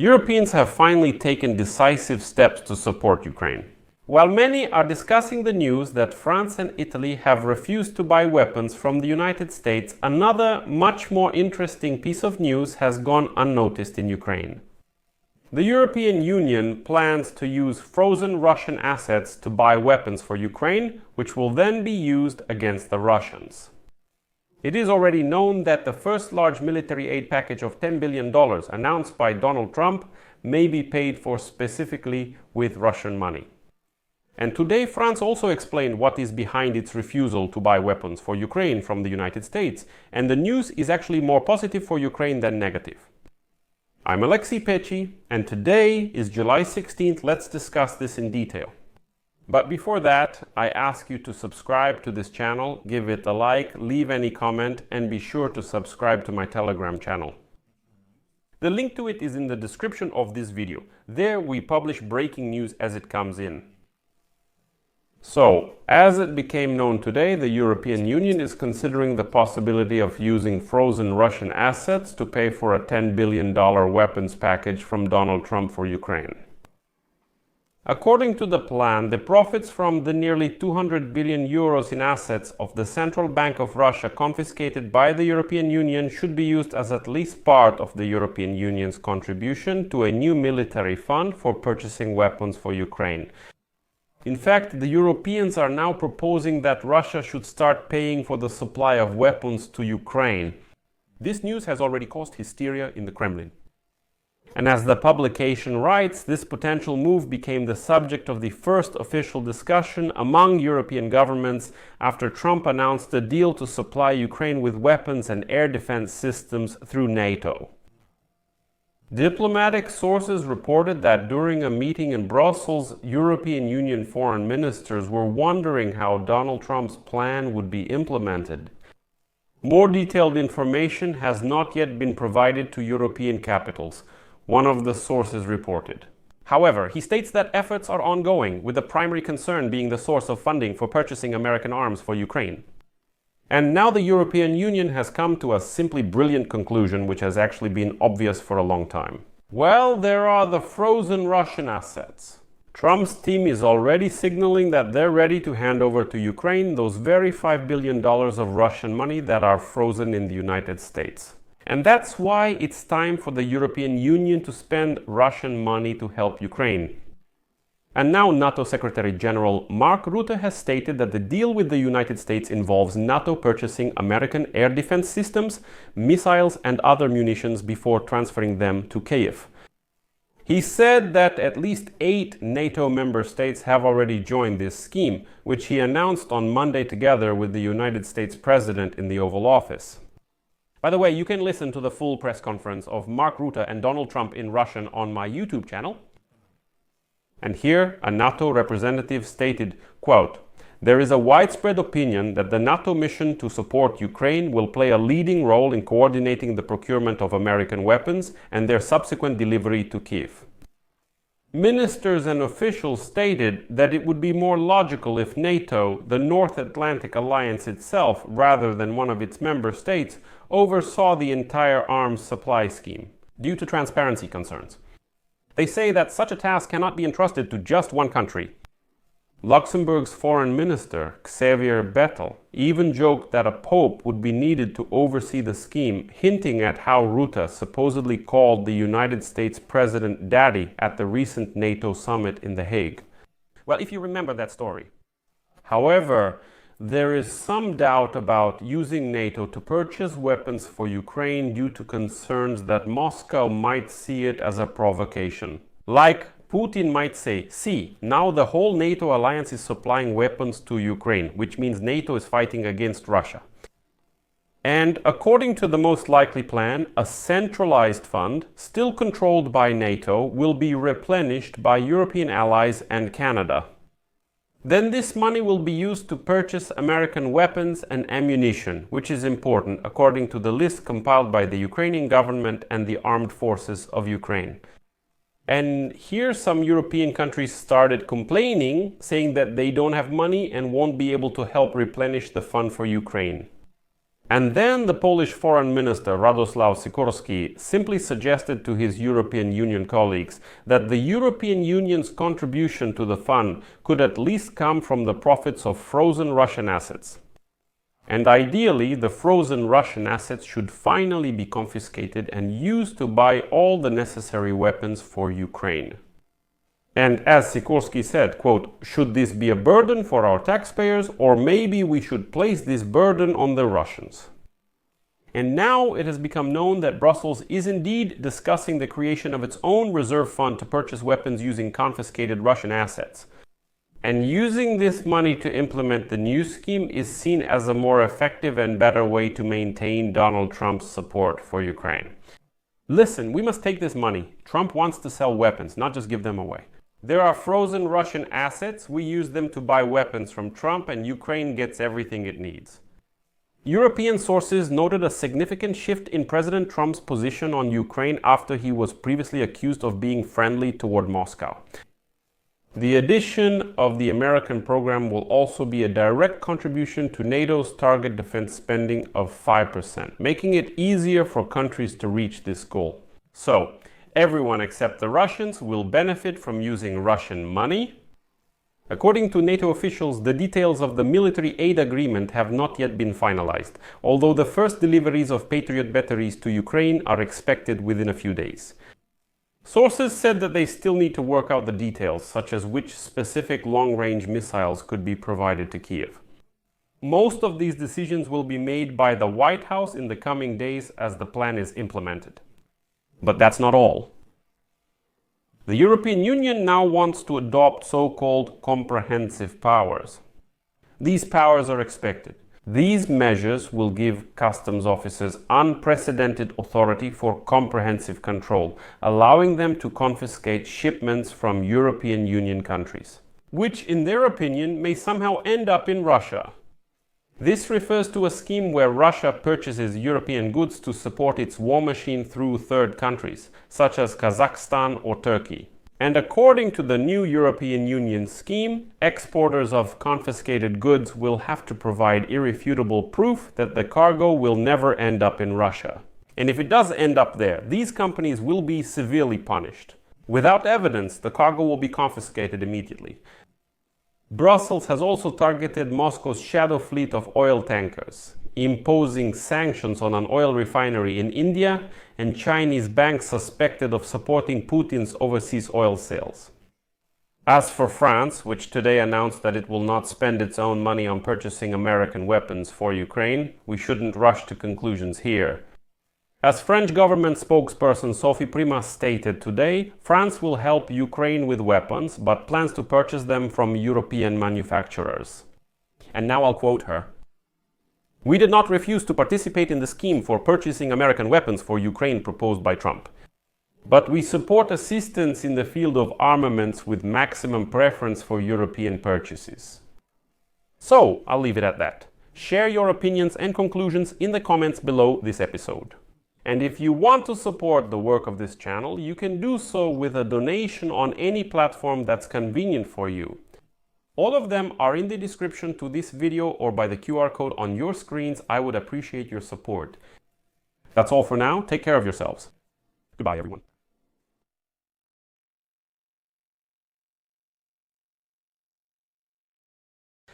Europeans have finally taken decisive steps to support Ukraine. While many are discussing the news that France and Italy have refused to buy weapons from the United States, another much more interesting piece of news has gone unnoticed in Ukraine. The European Union plans to use frozen Russian assets to buy weapons for Ukraine, which will then be used against the Russians. It is already known that the first large military aid package of $10 billion announced by Donald Trump may be paid for specifically with Russian money. And today France also explained what is behind its refusal to buy weapons for Ukraine from the United States, and the news is actually more positive for Ukraine than negative. I'm Alexei Pechi, and today is July 16th. Let's discuss this in detail. But before that, I ask you to subscribe to this channel, give it a like, leave any comment, and be sure to subscribe to my Telegram channel. The link to it is in the description of this video. There we publish breaking news as it comes in. So, as it became known today, the European Union is considering the possibility of using frozen Russian assets to pay for a $10 billion weapons package from Donald Trump for Ukraine. According to the plan, the profits from the nearly 200 billion euros in assets of the Central Bank of Russia confiscated by the European Union should be used as at least part of the European Union's contribution to a new military fund for purchasing weapons for Ukraine. In fact, the Europeans are now proposing that Russia should start paying for the supply of weapons to Ukraine. This news has already caused hysteria in the Kremlin. And as the publication writes, this potential move became the subject of the first official discussion among European governments after Trump announced a deal to supply Ukraine with weapons and air defense systems through NATO. Diplomatic sources reported that during a meeting in Brussels, European Union foreign ministers were wondering how Donald Trump's plan would be implemented. More detailed information has not yet been provided to European capitals, one of the sources reported. However, he states that efforts are ongoing, with the primary concern being the source of funding for purchasing American arms for Ukraine. And now the European Union has come to a simply brilliant conclusion, which has actually been obvious for a long time. Well, there are the frozen Russian assets. Trump's team is already signaling that they're ready to hand over to Ukraine those very $5 billion of Russian money that are frozen in the United States. And that's why it's time for the European Union to spend Russian money to help Ukraine. And now NATO Secretary General Mark Rutte has stated that the deal with the United States involves NATO purchasing American air defense systems, missiles and other munitions before transferring them to Kyiv. He said that at least 8 NATO member states have already joined this scheme, which he announced on Monday together with the United States President in the Oval Office. By the way, you can listen to the full press conference of Mark Rutte and Donald Trump in Russian on my YouTube channel. And here, a NATO representative stated, quote, "There is a widespread opinion that the NATO mission to support Ukraine will play a leading role in coordinating the procurement of American weapons and their subsequent delivery to Kyiv." Ministers and officials stated that it would be more logical if NATO, the North Atlantic Alliance itself, rather than one of its member states, oversaw the entire arms supply scheme, due to transparency concerns. They say that such a task cannot be entrusted to just one country. Luxembourg's foreign minister, Xavier Bettel, even joked that a pope would be needed to oversee the scheme, hinting at how Rutte supposedly called the United States President Daddy at the recent NATO summit in The Hague. Well, if you remember that story. However, there is some doubt about using NATO to purchase weapons for Ukraine due to concerns that Moscow might see it as a provocation. Like Putin might say, see, now the whole NATO alliance is supplying weapons to Ukraine, which means NATO is fighting against Russia. And according to the most likely plan, a centralized fund, still controlled by NATO, will be replenished by European allies and Canada. Then this money will be used to purchase American weapons and ammunition, which is important according to the list compiled by the Ukrainian government and the armed forces of Ukraine. And here some European countries started complaining, saying that they don't have money and won't be able to help replenish the fund for Ukraine. And then the Polish Foreign Minister Radosław Sikorski simply suggested to his European Union colleagues that the European Union's contribution to the fund could at least come from the profits of frozen Russian assets. And ideally, the frozen Russian assets should finally be confiscated and used to buy all the necessary weapons for Ukraine. And as Sikorski said, quote, should this be a burden for our taxpayers, or maybe we should place this burden on the Russians? And now it has become known that Brussels is indeed discussing the creation of its own reserve fund to purchase weapons using confiscated Russian assets. And using this money to implement the new scheme is seen as a more effective and better way to maintain Donald Trump's support for Ukraine. Listen, we must take this money. Trump wants to sell weapons, not just give them away. There are frozen Russian assets. We use them to buy weapons from Trump, and Ukraine gets everything it needs. European sources noted a significant shift in President Trump's position on Ukraine after he was previously accused of being friendly toward Moscow. The addition of the American program will also be a direct contribution to NATO's target defense spending of 5%, making it easier for countries to reach this goal. So, everyone except the Russians will benefit from using Russian money. According to NATO officials, the details of the military aid agreement have not yet been finalized, although the first deliveries of Patriot batteries to Ukraine are expected within a few days. Sources said that they still need to work out the details, such as which specific long-range missiles could be provided to Kiev. Most of these decisions will be made by the White House in the coming days as the plan is implemented. But that's not all. The European Union now wants to adopt so-called comprehensive powers. These powers are expected. These measures will give customs officers unprecedented authority for comprehensive control, allowing them to confiscate shipments from European Union countries, which, in their opinion, may somehow end up in Russia. This refers to a scheme where Russia purchases European goods to support its war machine through third countries, such as Kazakhstan or Turkey. And according to the new European Union scheme, exporters of confiscated goods will have to provide irrefutable proof that the cargo will never end up in Russia. And if it does end up there, these companies will be severely punished. Without evidence, the cargo will be confiscated immediately. Brussels has also targeted Moscow's shadow fleet of oil tankers, imposing sanctions on an oil refinery in India and Chinese banks suspected of supporting Putin's overseas oil sales. As for France, which today announced that it will not spend its own money on purchasing American weapons for Ukraine, we shouldn't rush to conclusions here. As French government spokesperson Sophie Primas stated today, France will help Ukraine with weapons, but plans to purchase them from European manufacturers. And now I'll quote her. "We did not refuse to participate in the scheme for purchasing American weapons for Ukraine proposed by Trump. But we support assistance in the field of armaments with maximum preference for European purchases." So, I'll leave it at that. Share your opinions and conclusions in the comments below this episode. And if you want to support the work of this channel, you can do so with a donation on any platform that's convenient for you. All of them are in the description to this video or by the QR code on your screens. I would appreciate your support. That's all for now. Take care of yourselves. Goodbye, everyone.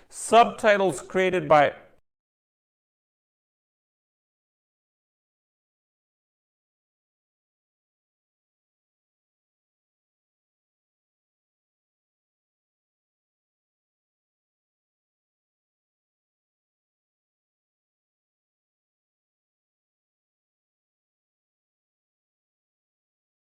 Subtitles created by